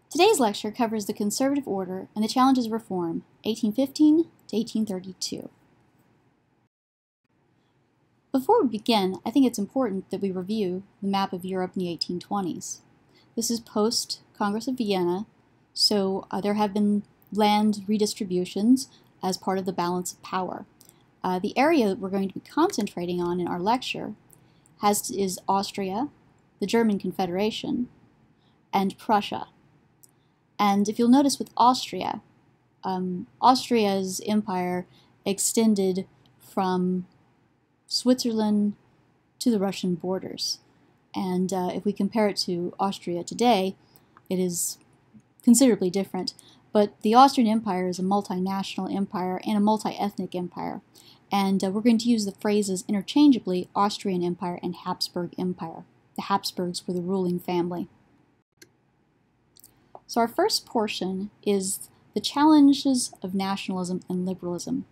Today's lecture covers the conservative order and the challenges of reform, 1815 to 1832. Before we begin, I think it's important that we review the map of Europe in the 1820s. This is post-Congress of Vienna, so there have been land redistributions as part of the balance of power. The area that we're going to be concentrating on in our lecture is Austria, the German Confederation, and Prussia. And if you'll notice with Austria, Austria's empire extended from Switzerland to the Russian borders. And if we compare it to Austria today, it is considerably different. But the Austrian Empire is a multinational empire and a multi-ethnic empire. And we're going to use the phrases interchangeably, Austrian Empire and Habsburg Empire. The Habsburgs were the ruling family. So our first portion is the challenges of nationalism and liberalism.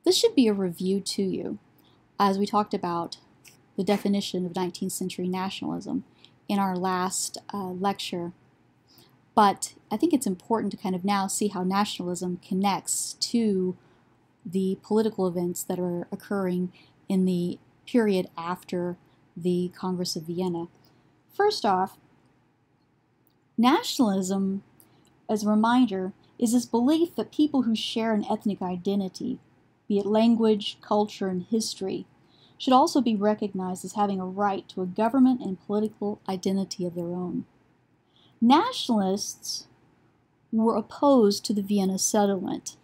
This should be a review to you, as we talked about the definition of 19th century nationalism in our last lecture. But I think it's important to kind of now see how nationalism connects to the political events that are occurring in the period after the Congress of Vienna. First off, nationalism, as a reminder, is this belief that people who share an ethnic identity, be it language, culture, and history, should also be recognized as having a right to a government and political identity of their own. Nationalists were opposed to the Vienna Settlement.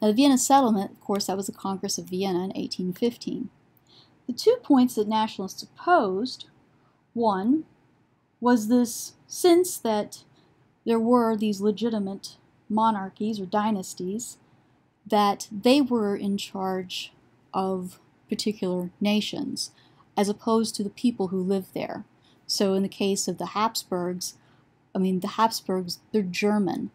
Now, the Vienna Settlement, of course, that was the Congress of Vienna in 1815. The 2 points that nationalists opposed, one, was this sense that there were these legitimate monarchies or dynasties, that they were in charge of particular nations, as opposed to the people who lived there. So in the case of the Habsburgs, the Habsburgs, they're German,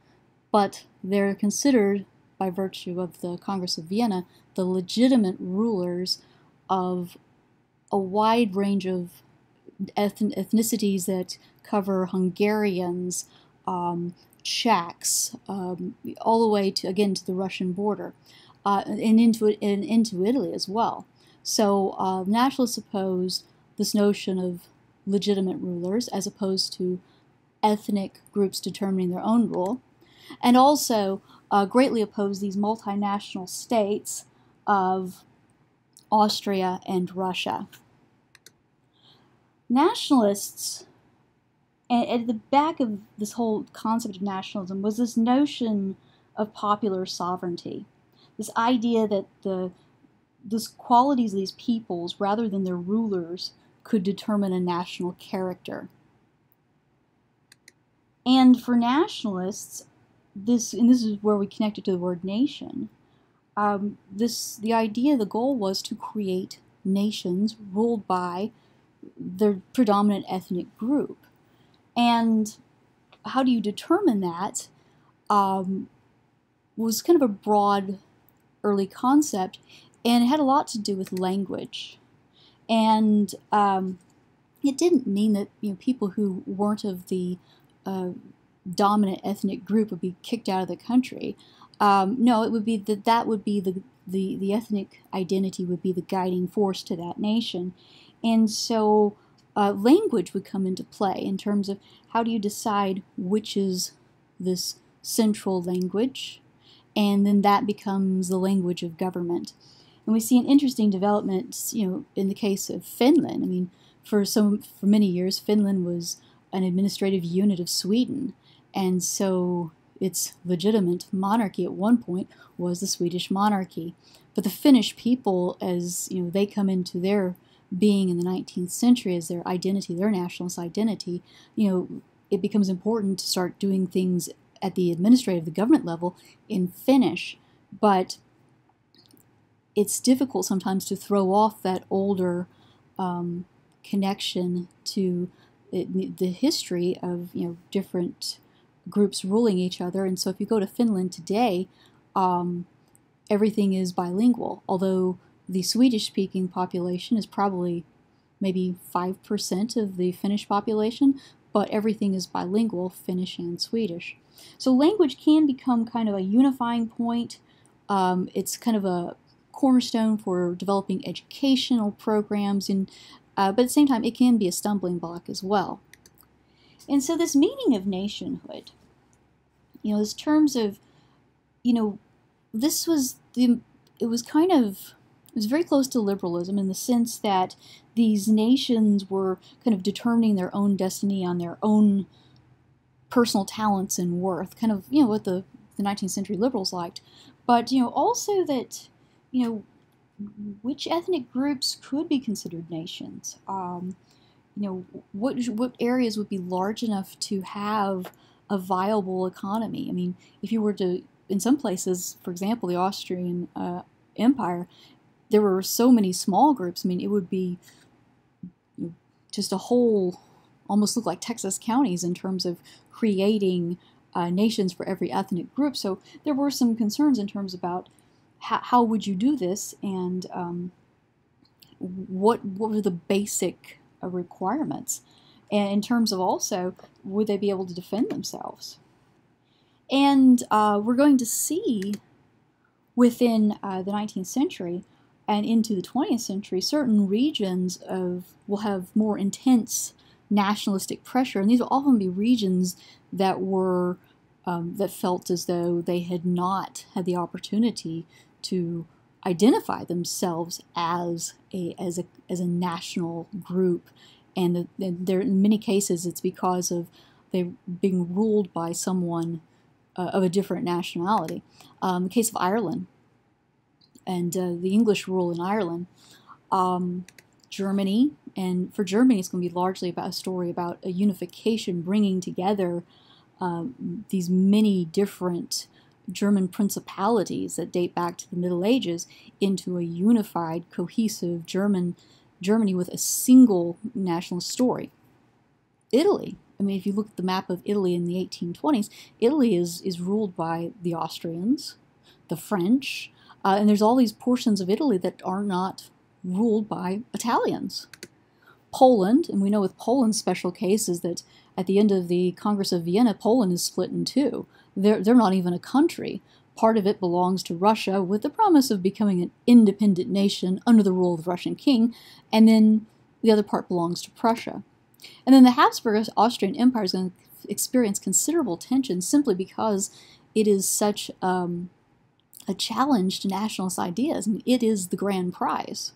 but they're considered, by virtue of the Congress of Vienna, the legitimate rulers of a wide range of ethnicities that cover Hungarians, Czechs, all the way to, again, to the Russian border, and into Italy as well. So nationalists opposed this notion of legitimate rulers as opposed to ethnic groups determining their own rule, and also greatly opposed these multinational states of Austria and Russia. Nationalists, and at the back of this whole concept of nationalism was this notion of popular sovereignty, this idea that these qualities of these peoples, rather than their rulers, could determine a national character. And for nationalists, this is where we connect it to the word nation, the idea, the goal was to create nations ruled by the predominant ethnic group. And how do you determine that was kind of a broad early concept, and it had a lot to do with language. And it didn't mean that people who weren't of the dominant ethnic group would be kicked out of the country. No, it would be that would be the ethnic identity would be the guiding force to that nation. And so language would come into play in terms of how do you decide which is this central language, and then that becomes the language of government. And we see an interesting development, in the case of Finland. For many years, Finland was an administrative unit of Sweden, and so its legitimate monarchy at one point was the Swedish monarchy. But the Finnish people, as they come into their being in the 19th century as their identity, their nationalist identity, it becomes important to start doing things at the administrative, the government level in Finnish. But it's difficult sometimes to throw off that older connection to the history of different groups ruling each other. And so if you go to Finland today, everything is bilingual, although the Swedish-speaking population is probably maybe 5% of the Finnish population, but everything is bilingual, Finnish and Swedish. So language can become kind of a unifying point. It's kind of a cornerstone for developing educational programs, but at the same time, it can be a stumbling block as well. And so this meaning of nationhood, this terms of, this was it was very close to liberalism in the sense that these nations were kind of determining their own destiny on their own personal talents and worth, kind of, what the 19th century liberals liked. But, also that, which ethnic groups could be considered nations? What areas would be large enough to have a viable economy? I mean, if you were to, in some places, for example, the Austrian Empire, there were so many small groups. I mean, it would be just a whole, almost look like Texas counties in terms of creating nations for every ethnic group. So there were some concerns in terms about how would you do this, and what were the basic requirements, and in terms of also, would they be able to defend themselves? And we're going to see within the 19th century and into the 20th century, certain regions will have more intense nationalistic pressure, and these will often be regions that were that felt as though they had not had the opportunity to identify themselves as a national group, and there in many cases it's because of they being ruled by someone of a different nationality. The case of Ireland and the English rule in Ireland, Germany, and for Germany it's going to be largely about a story about a unification, bringing together these many different German principalities that date back to the Middle Ages into a unified, cohesive Germany with a single national story. Italy, I mean, if you look at the map of Italy in the 1820s, Italy is ruled by the Austrians, the French, and there's all these portions of Italy that are not ruled by Italians. Poland, and we know with Poland's special case is that at the end of the Congress of Vienna, Poland is split in two. They're not even a country. Part of it belongs to Russia with the promise of becoming an independent nation under the rule of the Russian king, and then the other part belongs to Prussia. And then the Habsburg Austrian Empire is going to experience considerable tension simply because it is such a challenge to nationalist ideas. I mean, it is the grand prize.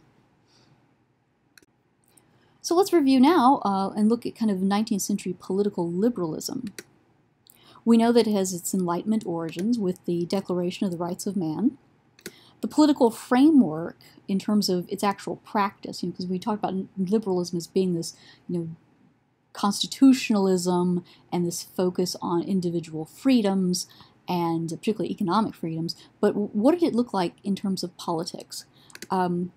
So let's review now and look at kind of 19th century political liberalism. We know that it has its Enlightenment origins with the Declaration of the Rights of Man. The political framework in terms of its actual practice, because we talked about liberalism as being this, constitutionalism and this focus on individual freedoms and particularly economic freedoms, but what did it look like in terms of politics?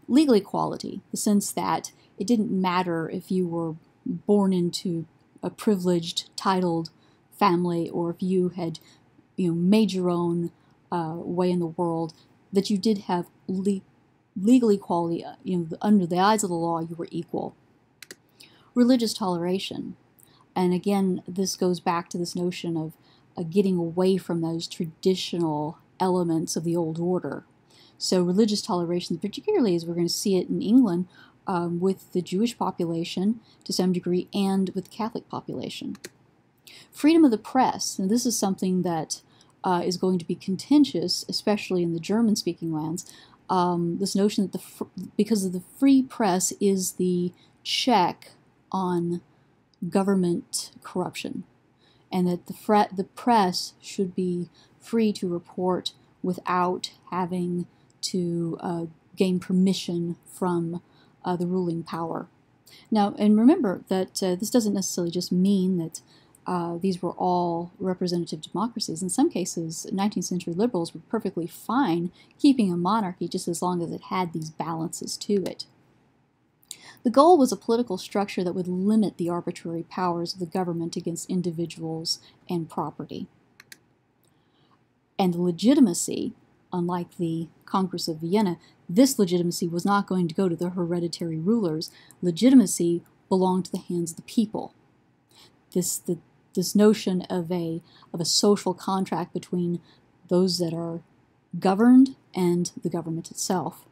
Legal equality, the sense that it didn't matter if you were born into a privileged, titled family, or if you had, made your own way in the world, that you did have legal equality. Under the eyes of the law, you were equal. Religious toleration, and again, this goes back to this notion of getting away from those traditional elements of the old order. So religious toleration, particularly as we're going to see it in England, with the Jewish population to some degree and with the Catholic population. Freedom of the press, and this is something that is going to be contentious, especially in the German-speaking lands. This notion that because of the free press is the check on government corruption, and that the press should be free to report without having to gain permission from the ruling power. Now, and remember that this doesn't necessarily just mean that these were all representative democracies. In some cases, 19th century liberals were perfectly fine keeping a monarchy just as long as it had these balances to it. The goal was a political structure that would limit the arbitrary powers of the government against individuals and property. And the legitimacy, unlike the Congress of Vienna, this legitimacy was not going to go to the hereditary rulers. Legitimacy belonged to the hands of the people. this notion of a social contract between those that are governed and the government itself.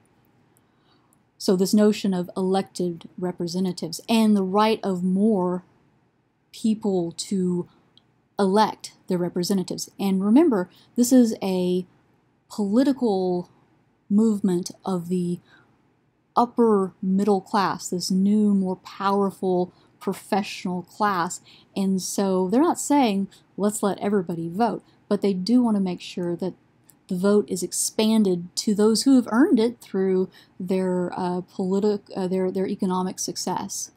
So this notion of elected representatives and the right of more people to elect their representatives. And remember, this is a political movement of the upper middle class, this new, more powerful professional class. And so they're not saying, let's let everybody vote, but they do want to make sure that the vote is expanded to those who have earned it through their their economic success.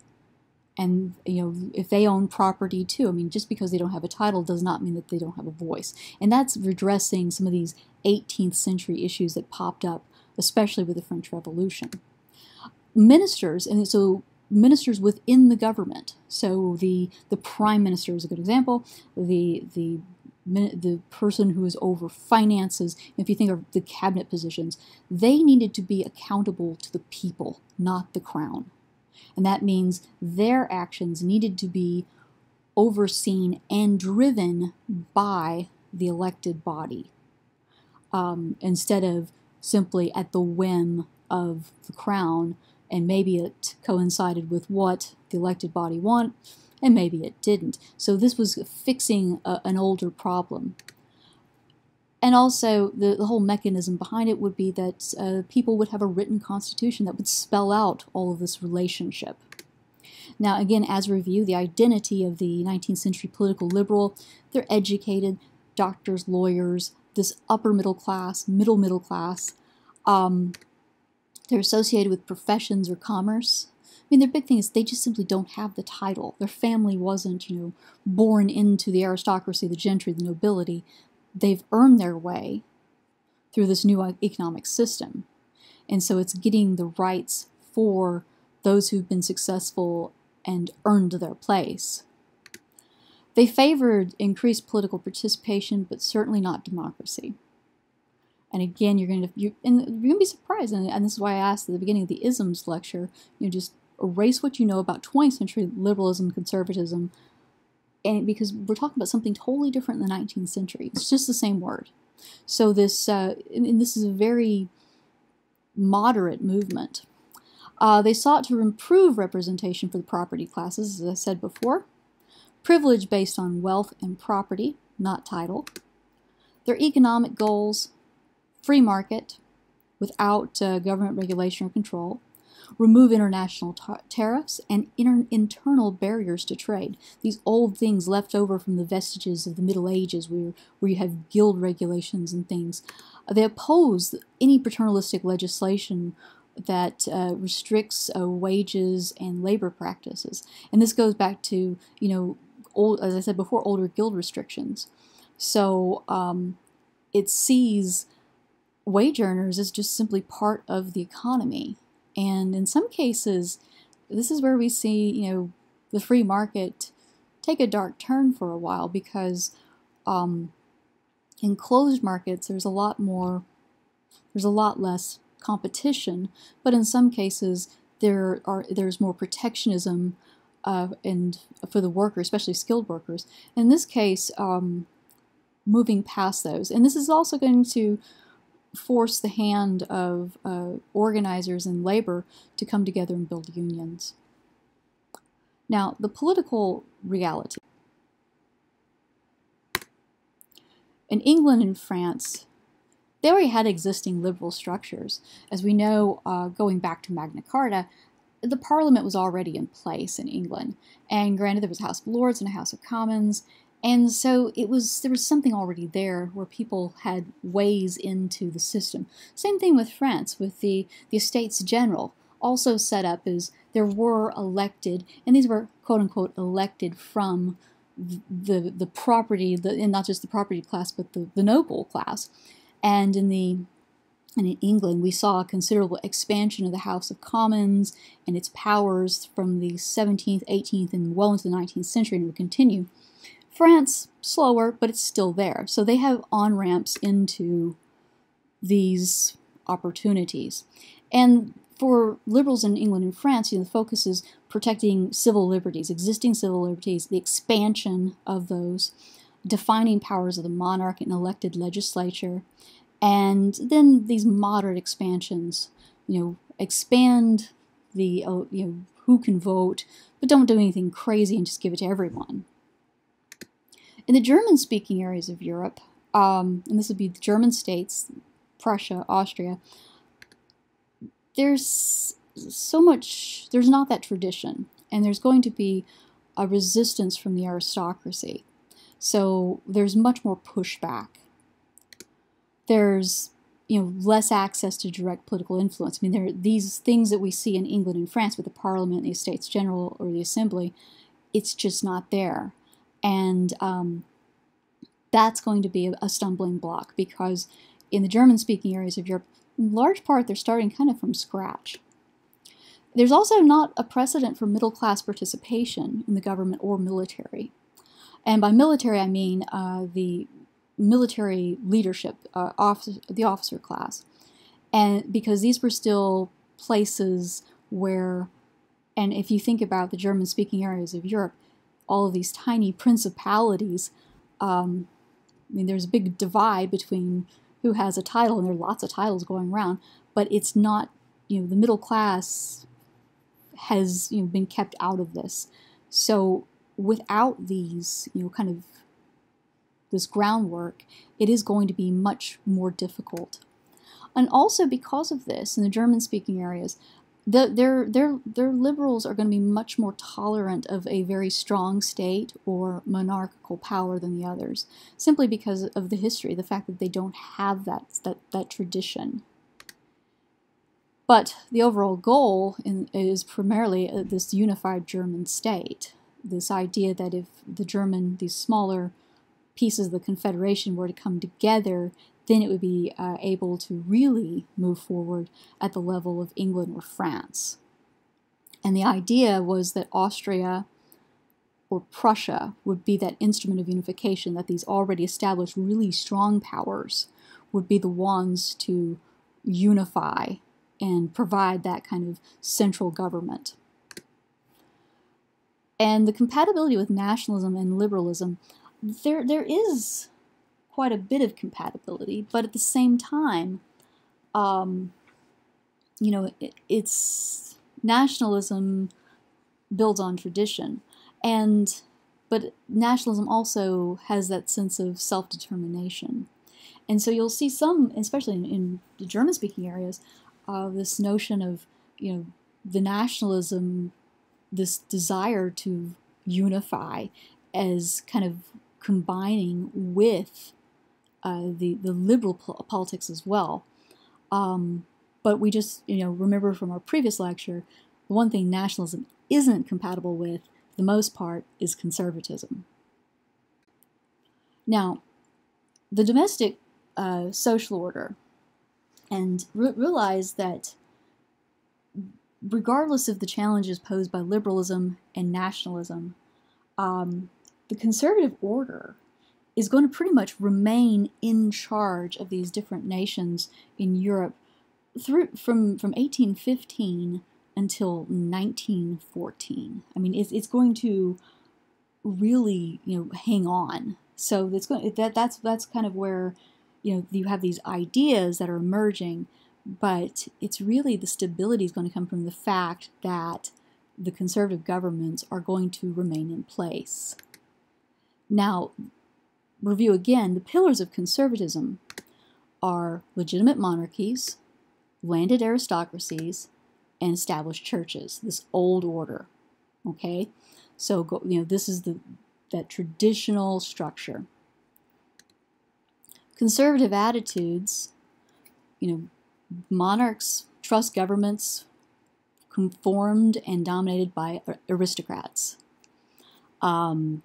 And if they own property too, I mean, just because they don't have a title does not mean that they don't have a voice. And that's redressing some of these 18th century issues that popped up, especially with the French Revolution. Ministers, and so ministers within the government. So the prime minister is a good example. The person who is over finances, if you think of the cabinet positions, they needed to be accountable to the people, not the crown. And that means their actions needed to be overseen and driven by the elected body, instead of simply at the whim of the crown, and maybe it coincided with what the elected body want, and maybe it didn't. So this was fixing an older problem. And also, the whole mechanism behind it would be that people would have a written constitution that would spell out all of this relationship. Now, again, as a review, the identity of the 19th century political liberal, they're educated, doctors, lawyers, this upper middle class, middle class. They're associated with professions or commerce. I mean, their big thing is they just simply don't have the title. Their family wasn't, born into the aristocracy, the gentry, the nobility. They've earned their way through this new economic system. And so it's getting the rights for those who've been successful and earned their place. They favored increased political participation, but certainly not democracy. And again, you're going to be surprised, and this is why I asked at the beginning of the isms lecture, just erase what you know about 20th century liberalism, conservatism, and because we're talking about something totally different in the 19th century. It's just the same word. So this, and this is a very moderate movement. They sought to improve representation for the property classes, as I said before. Privilege based on wealth and property, not title. Their economic goals: free market without government regulation or control, remove international tariffs, and internal barriers to trade. These old things left over from the vestiges of the Middle Ages where you have guild regulations and things. They oppose any paternalistic legislation that restricts wages and labor practices. And this goes back to, as I said before, older guild restrictions. So it sees wage earners as just simply part of the economy. And in some cases, this is where we see, the free market take a dark turn for a while, because in closed markets, there's a lot less competition, but in some cases, there's more protectionism and for the workers, especially skilled workers. In this case, moving past those. And this is also going to force the hand of organizers and labor to come together and build unions. Now, the political reality. In England and France, they already had existing liberal structures. As we know, going back to Magna Carta, the Parliament was already in place in England. And granted, there was a House of Lords and a House of Commons, and so there was something already there where people had ways into the system. Same thing with France, with the Estates General, also set up as there were elected, and these were quote-unquote elected from the property, and not just the property class, but the noble class. And in England, we saw a considerable expansion of the House of Commons and its powers from the 17th, 18th, and well into the 19th century, and it would continue. France, slower, but it's still there. So they have on-ramps into these opportunities. And for liberals in England and France, the focus is protecting civil liberties, existing civil liberties, the expansion of those, defining powers of the monarch and elected legislature, and then these moderate expansions, expand the, who can vote, but don't do anything crazy and just give it to everyone. In the German-speaking areas of Europe, and this would be the German states, Prussia, Austria, there's not that tradition, and there's going to be a resistance from the aristocracy. So there's much more pushback. There's less access to direct political influence. I mean, there are these things that we see in England and France with the Parliament, the Estates General, or the Assembly. It's just not there, and that's going to be a stumbling block, because in the German-speaking areas of Europe, in large part, they're starting kind of from scratch. There's also not a precedent for middle-class participation in the government or military. And by military, I mean the military leadership, the officer class. And because these were still places where, and if you think about the German-speaking areas of Europe, all of these tiny principalities, there's a big divide between who has a title, and there are lots of titles going around, but it's not, the middle class has, been kept out of this. So without these, kind of this groundwork, it is going to be much more difficult. And also because of this, in the German-speaking areas, their liberals are going to be much more tolerant of a very strong state or monarchical power than the others, simply because of the history, the fact that they don't have that tradition. But the overall goal is primarily this unified German state, this idea that if these smaller pieces of the Confederation were to come together, then it would be able to really move forward at the level of England or France. And the idea was that Austria or Prussia would be that instrument of unification, that these already established really strong powers would be the ones to unify and provide that kind of central government. And the compatibility with nationalism and liberalism, there is quite a bit of compatibility, but at the same time, it's nationalism builds on tradition, but nationalism also has that sense of self-determination, and so you'll see some, especially in the German-speaking areas, this notion of the nationalism, this desire to unify, as kind of combining with the liberal politics as well. But we just, remember from our previous lecture, the one thing nationalism isn't compatible with, for the most part, is conservatism. Now, the domestic social order, and realize that regardless of the challenges posed by liberalism and nationalism, the conservative order is going to pretty much remain in charge of these different nations in Europe from 1815 until 1914. I mean, it's going to really hang on. So that's kind of where you have these ideas that are emerging, but it's really the stability is going to come from the fact that the conservative governments are going to remain in place. Now, review again, the pillars of conservatism are legitimate monarchies, landed aristocracies, and established churches, this old order, okay? So, this is that traditional structure. Conservative attitudes, monarchs trust governments conformed and dominated by aristocrats. And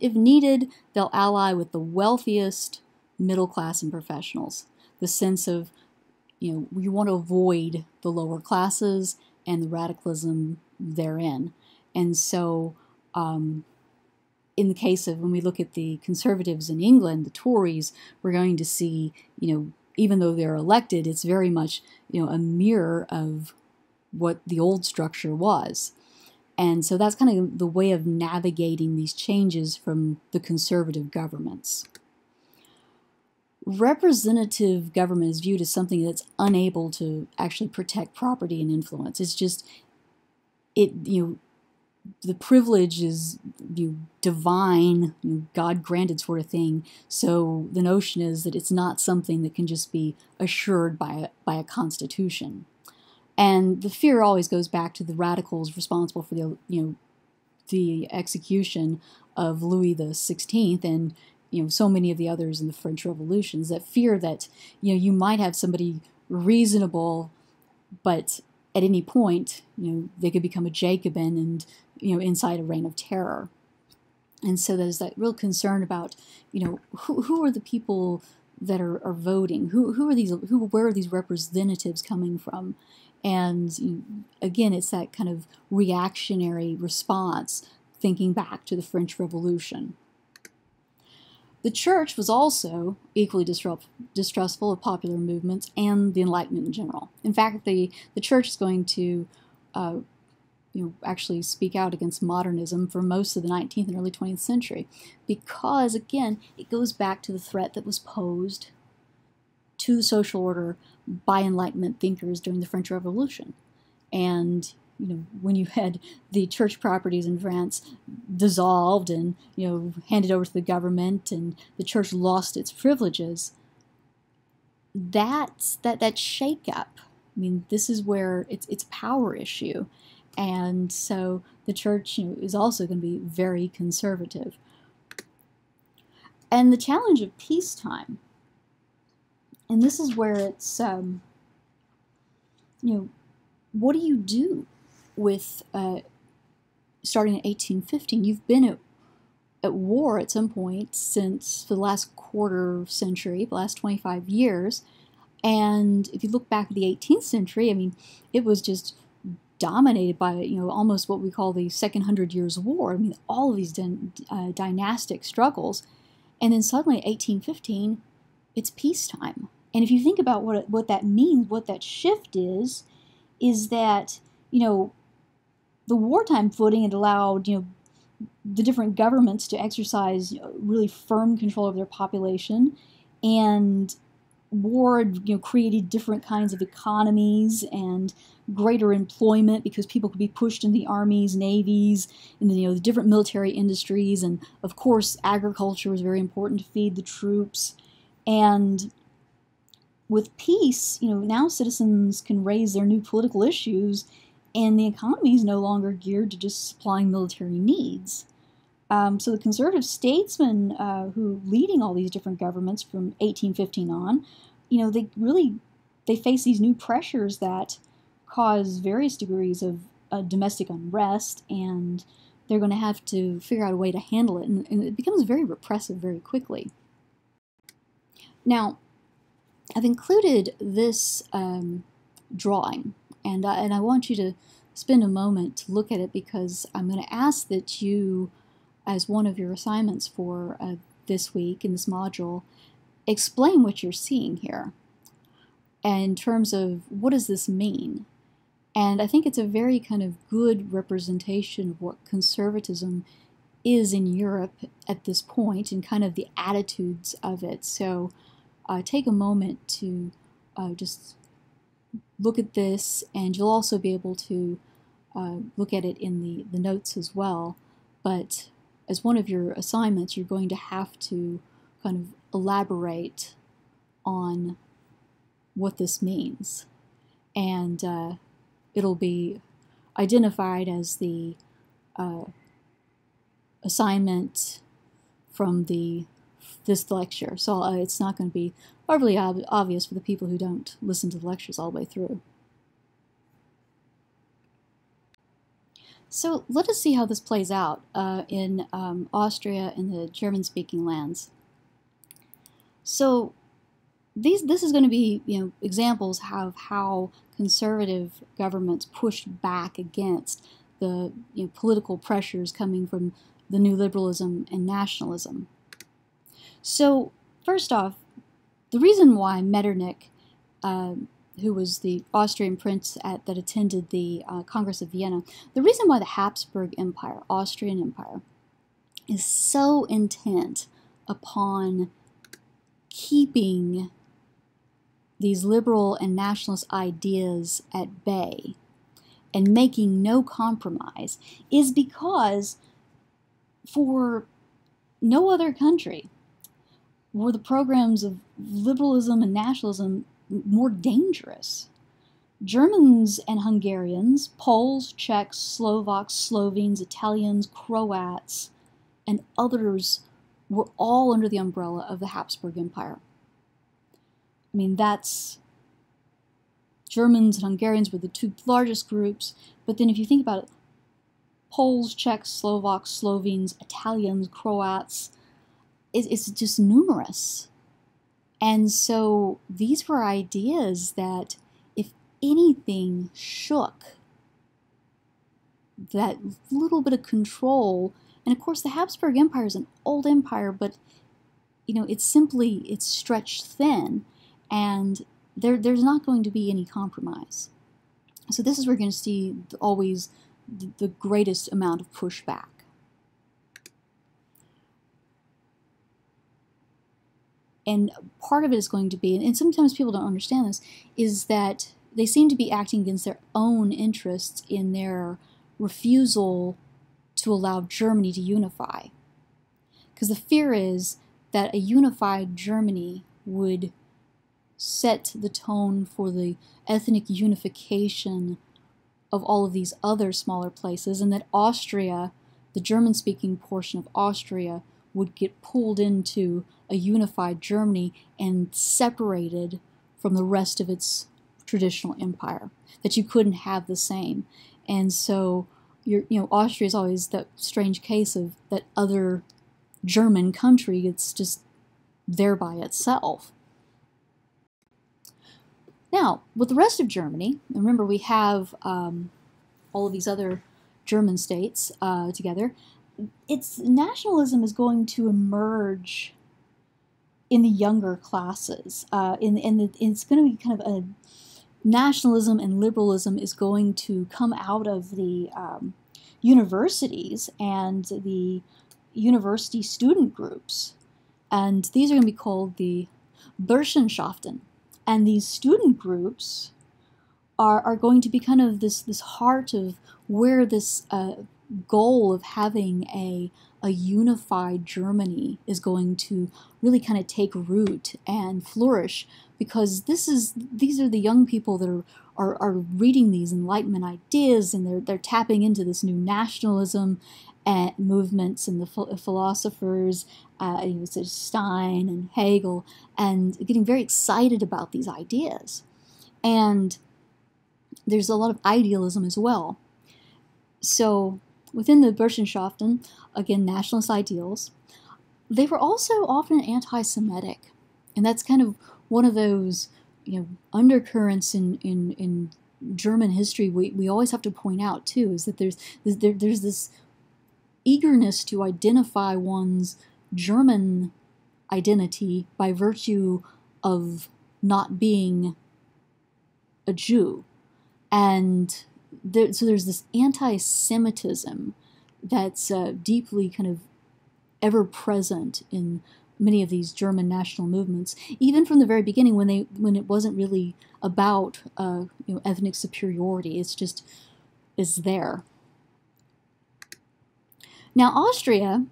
if needed, they'll ally with the wealthiest middle class and professionals. The sense of, we want to avoid the lower classes and the radicalism therein. And so, in the case of when we look at the conservatives in England, the Tories, we're going to see, even though they're elected, it's very much, a mirror of what the old structure was. And so that's kind of the way of navigating these changes from the conservative governments. Representative government is viewed as something that's unable to actually protect property and influence. It's just, the privilege is divine, God-granted sort of thing. So the notion is that it's not something that can just be assured by a constitution. And the fear always goes back to the radicals responsible for the execution of Louis XVI and so many of the others in the French Revolutions. That fear that you might have somebody reasonable, but at any point they could become a Jacobin and incite a reign of terror. And so there's that real concern about who are the people that are voting? Where are these representatives coming from? And again, it's that kind of reactionary response, thinking back to the French Revolution. The church was also equally distrustful of popular movements and the Enlightenment in general. In fact, the church is going to actually speak out against modernism for most of the 19th and early 20th century, because, again, it goes back to the threat that was posed to the social order by Enlightenment thinkers during the French Revolution. And when you had the church properties in France dissolved and handed over to the government, and the church lost its privileges, that shakeup. This is where it's a power issue, and so the church is also going to be very conservative. And the challenge of peacetime, and this is where it's what do you do with starting in 1815? You've been at war at some point since the last quarter century, the last 25 years. And if you look back at the 18th century, it was just dominated by, almost what we call the Second Hundred Years' War. All of these dynastic struggles. And then suddenly, 1815, it's peacetime. And if you think about what that means, what that shift is that, the wartime footing had allowed, the different governments to exercise really firm control of their population, and war created different kinds of economies and greater employment because people could be pushed in the armies, navies, and the different military industries, and of course agriculture was very important to feed the troops. And with peace, now citizens can raise their new political issues, and the economy is no longer geared to just supplying military needs. So the conservative statesmen who leading all these different governments from 1815 on, they face these new pressures that cause various degrees of domestic unrest, and they're going to have to figure out a way to handle it, and it becomes very repressive very quickly. Now, I've included this drawing, and I want you to spend a moment to look at it, because I'm going to ask that you, as one of your assignments for this week in this module, explain what you're seeing here in terms of what does this mean. And I think it's a very kind of good representation of what conservatism is in Europe at this point and kind of the attitudes of it. So take a moment to just look at this, and you'll also be able to look at it in the notes as well. But as one of your assignments, you're going to have to kind of elaborate on what this means. And it'll be identified as the assignment from this lecture. So it's not going to be overly obvious for the people who don't listen to the lectures all the way through. So let us see how this plays out in Austria and the German-speaking lands. So this is going to be examples of how conservative governments pushed back against the political pressures coming from the new liberalism and nationalism. So first off, the reason why Metternich who was the Austrian prince that attended the Congress of Vienna, the reason why the Habsburg Empire, Austrian Empire, is so intent upon keeping these liberal and nationalist ideas at bay and making no compromise is because for no other country were the programs of liberalism and nationalism more dangerous. Germans and Hungarians, Poles, Czechs, Slovaks, Slovenes, Italians, Croats, and others were all under the umbrella of the Habsburg Empire. I mean, Germans and Hungarians were the two largest groups, but then if you think about it, Poles, Czechs, Slovaks, Slovenes, Italians, Croats, it's just numerous. And so these were ideas that if anything shook that little bit of control, and of course the Habsburg Empire is an old empire, but it's stretched thin, and there's not going to be any compromise. So this is where we're going to see always the greatest amount of pushback. And part of it is going to be, and sometimes people don't understand this, is that they seem to be acting against their own interests in their refusal to allow Germany to unify. Because the fear is that a unified Germany would set the tone for the ethnic unification of all of these other smaller places, and that Austria, the German-speaking portion of Austria, would get pulled into a unified Germany and separated from the rest of its traditional empire, that you couldn't have the same. And so Austria is always that strange case of that other German country. It's just there by itself. Now, with the rest of Germany, remember we have all of these other German states together, its nationalism is going to emerge in the younger classes. It's going to be kind of a nationalism and liberalism is going to come out of the universities and the university student groups. And these are going to be called the Burschenschaften. And these student groups are going to be kind of this heart of where this goal of having a unified Germany is going to really kind of take root and flourish, because these are the young people that are reading these Enlightenment ideas, and they're tapping into this new nationalism and movements and the philosophers, such as Stein and Hegel, and getting very excited about these ideas. And there's a lot of idealism as well. So within the Burschenschaften, again, nationalist ideals, they were also often anti-Semitic. And that's kind of one of those undercurrents in German history we always have to point out too, is that there's this eagerness to identify one's German identity by virtue of not being a Jew. And so there's this anti-Semitism that's deeply kind of ever present in many of these German national movements, even from the very beginning when it wasn't really about ethnic superiority. It's just there. Now Austria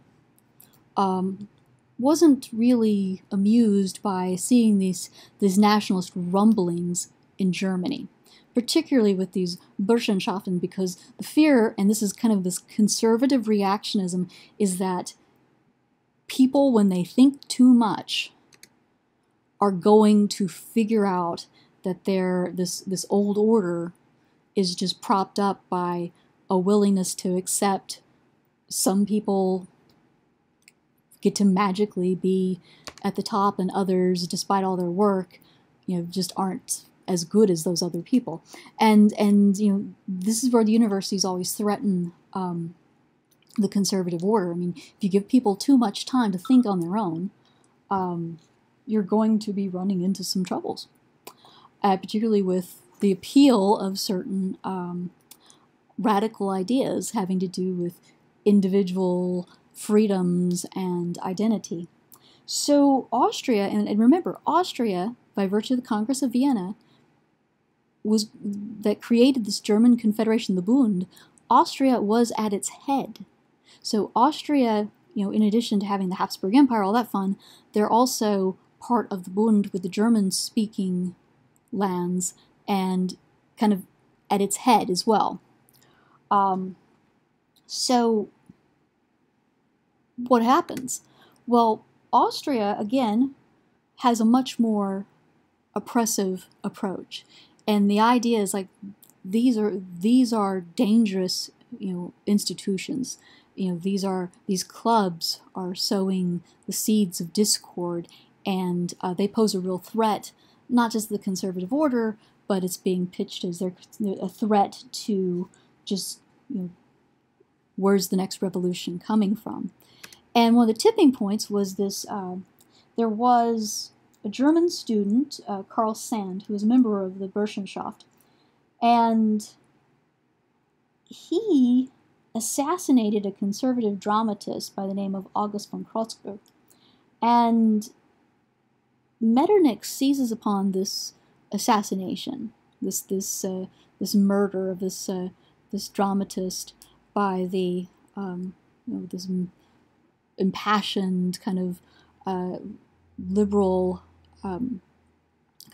wasn't really amused by seeing these nationalist rumblings in Germany, particularly with these Burschenschaften, because the fear, and this is kind of this conservative reactionism, is that people, when they think too much, are going to figure out that this old order is just propped up by a willingness to accept some people get to magically be at the top, and others, despite all their work, just aren't as good as those other people. And this is where the universities always threaten the conservative order. I mean, if you give people too much time to think on their own, you're going to be running into some troubles. particularly with the appeal of certain radical ideas having to do with individual freedoms and identity. So Austria, and remember, Austria, by virtue of the Congress of Vienna, that created this German Confederation, the Bund. Austria was at its head. So Austria, in addition to having the Habsburg Empire, all that fun, they're also part of the Bund with the German-speaking lands and kind of at its head as well. So what happens? Well, Austria, again, has a much more oppressive approach. And the idea is like these are dangerous, institutions. These clubs are sowing the seeds of discord, and they pose a real threat, not just the conservative order, but it's being pitched as a threat to just, where's the next revolution coming from? And one of the tipping points was this, there was a German student, Karl Sand, who was a member of the Burschenschaft, and he assassinated a conservative dramatist by the name of August von Krotzker. And Metternich seizes upon this assassination, this murder of this dramatist by the this impassioned kind of liberal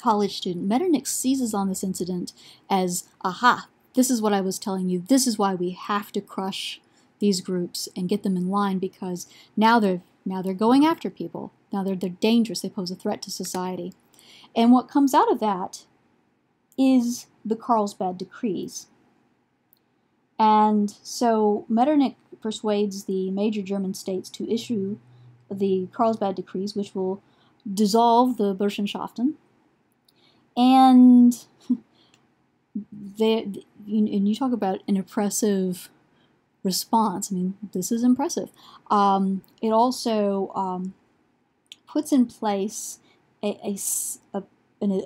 college student. Metternich seizes on this incident as, aha, this is what I was telling you. This is why we have to crush these groups and get them in line, because now they're going after people. Now they're dangerous. They pose a threat to society. And what comes out of that is the Carlsbad Decrees. And so Metternich persuades the major German states to issue the Carlsbad Decrees, which will dissolve the Burschenschaften. And and you talk about an oppressive response. I mean, this is impressive. It also puts in place a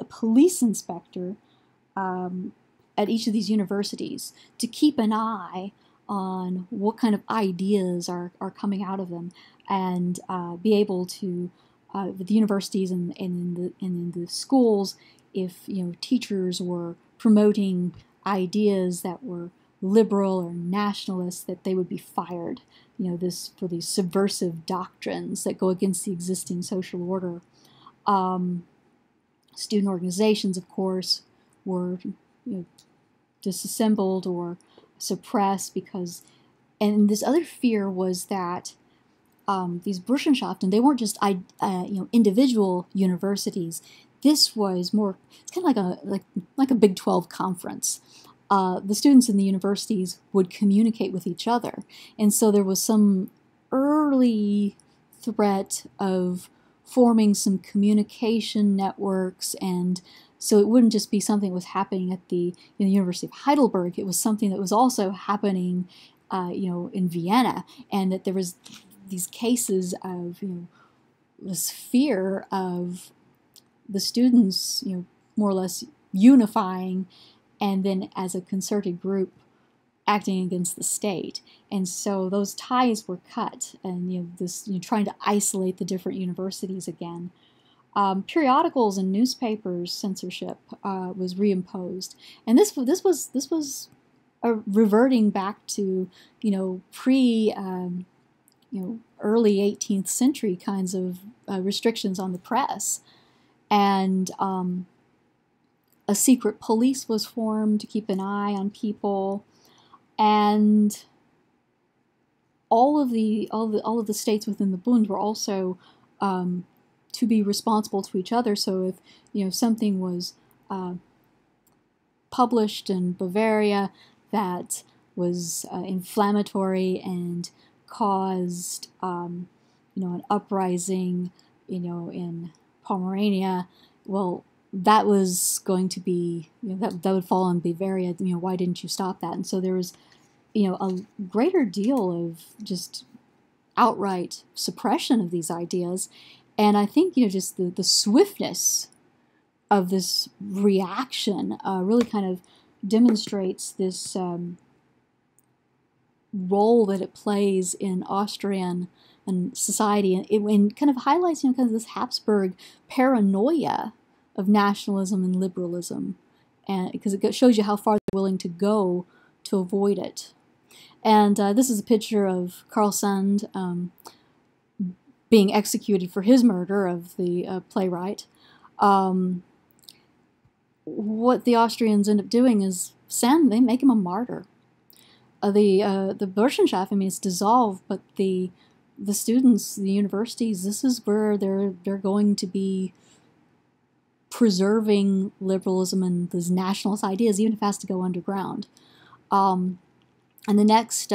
police inspector at each of these universities to keep an eye on what kind of ideas are coming out of them, and be able to, with the universities and in the schools, if teachers were promoting ideas that were liberal or nationalist, that they would be fired. For these subversive doctrines that go against the existing social order. Student organizations, of course, were disassembled or suppressed because, and this other fear was that these Burschenschaften, they weren't just individual universities. This was more, it's kind of like a Big 12 conference. The students in the universities would communicate with each other, and so there was some early threat of forming some communication networks, and so it wouldn't just be something that was happening at the University of Heidelberg. It was something that was also happening, in Vienna, and that there was these cases of this fear of the students, more or less unifying, and then as a concerted group acting against the state. And so those ties were cut, and trying to isolate the different universities again. Periodicals and newspapers censorship was reimposed, and this was reverting back to pre early 18th century kinds of restrictions on the press. And a secret police was formed to keep an eye on people, and all of the states within the Bund were also to be responsible to each other. So if something was published in Bavaria that was inflammatory and caused an uprising in Pomerania, well, that was going to be, that would fall on Bavaria. Why didn't you stop that? And so there was, a greater deal of just outright suppression of these ideas. And I think, just the swiftness of this reaction really kind of demonstrates this role that it plays in Austrian and society, and kind of highlights, kind of this Habsburg paranoia of nationalism and liberalism, and because it shows you how far they're willing to go to avoid it. And this is a picture of Karl Sand being executed for his murder of the playwright. What the Austrians end up doing is they make him a martyr. The Burschenschaft, I mean, it's dissolved, but the students, the universities, this is where they're going to be preserving liberalism and these nationalist ideas, even if it has to go underground. And the next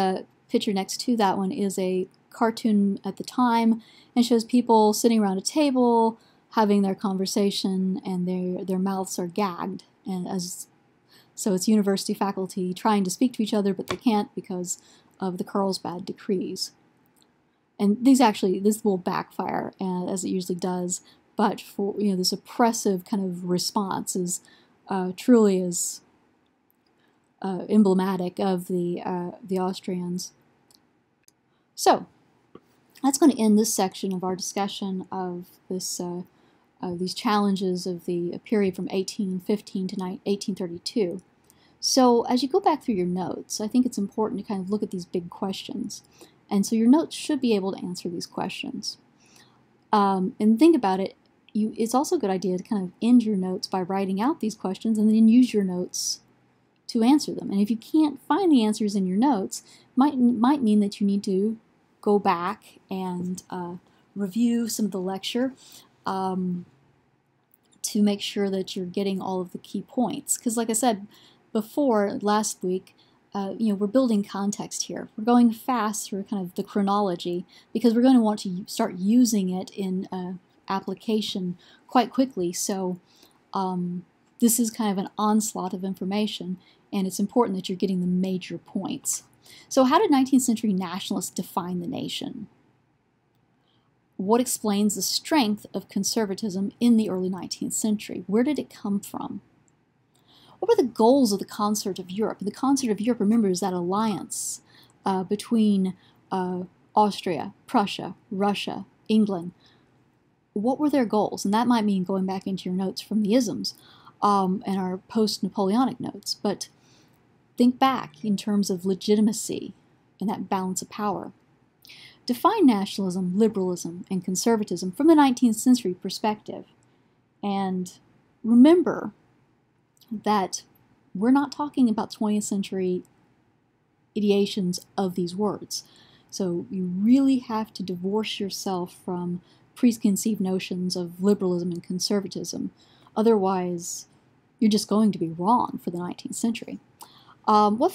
picture next to that one is a cartoon at the time, and shows people sitting around a table having their conversation, and their mouths are gagged, and so it's university faculty trying to speak to each other, but they can't because of the Carlsbad decrees. And this will backfire, as it usually does, but for this oppressive kind of response is truly is emblematic of the Austrians. So that's going to end this section of our discussion of this these challenges of the period from 1815 to 1832. So as you go back through your notes, I think it's important to kind of look at these big questions. And so your notes should be able to answer these questions. And think about it, it's also a good idea to kind of end your notes by writing out these questions and then use your notes to answer them. And if you can't find the answers in your notes, might mean that you need to go back and review some of the lecture to make sure that you're getting all of the key points. Because like I said before, last week, we're building context here. We're going fast through kind of the chronology because we're going to want to start using it in application quite quickly. So this is kind of an onslaught of information, and it's important that you're getting the major points. So how did 19th century nationalists define the nation? What explains the strength of conservatism in the early 19th century? Where did it come from? What were the goals of the Concert of Europe? And the Concert of Europe, remember, is that alliance between Austria, Prussia, Russia, England. What were their goals? And that might mean going back into your notes from the isms and our post-Napoleonic notes. But think back in terms of legitimacy and that balance of power. Define nationalism, liberalism, and conservatism from the 19th century perspective. And remember that we're not talking about 20th century ideations of these words. So you really have to divorce yourself from preconceived notions of liberalism and conservatism. Otherwise, you're just going to be wrong for the 19th century. What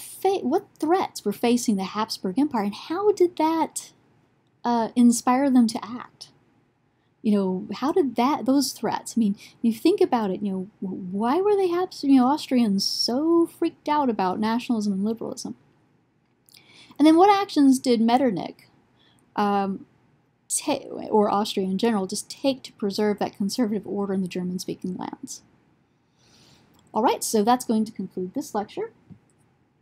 threats were facing the Habsburg Empire, and how did that inspire them to act? How did those threats, I mean, you think about it, why were they Austrians so freaked out about nationalism and liberalism? And then what actions did Metternich, or Austria in general, just take to preserve that conservative order in the German-speaking lands? All right, so that's going to conclude this lecture.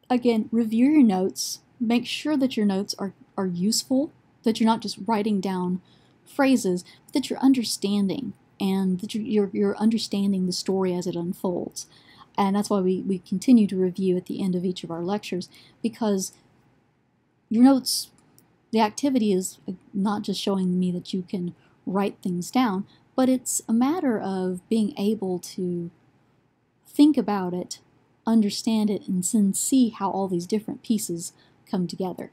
Again, review your notes. Make sure that your notes are useful, that you're not just writing down phrases, but that you're understanding, and that you're understanding the story as it unfolds. And that's why we continue to review at the end of each of our lectures, because your notes, the activity is not just showing me that you can write things down, but it's a matter of being able to think about it, understand it, and then see how all these different pieces come together.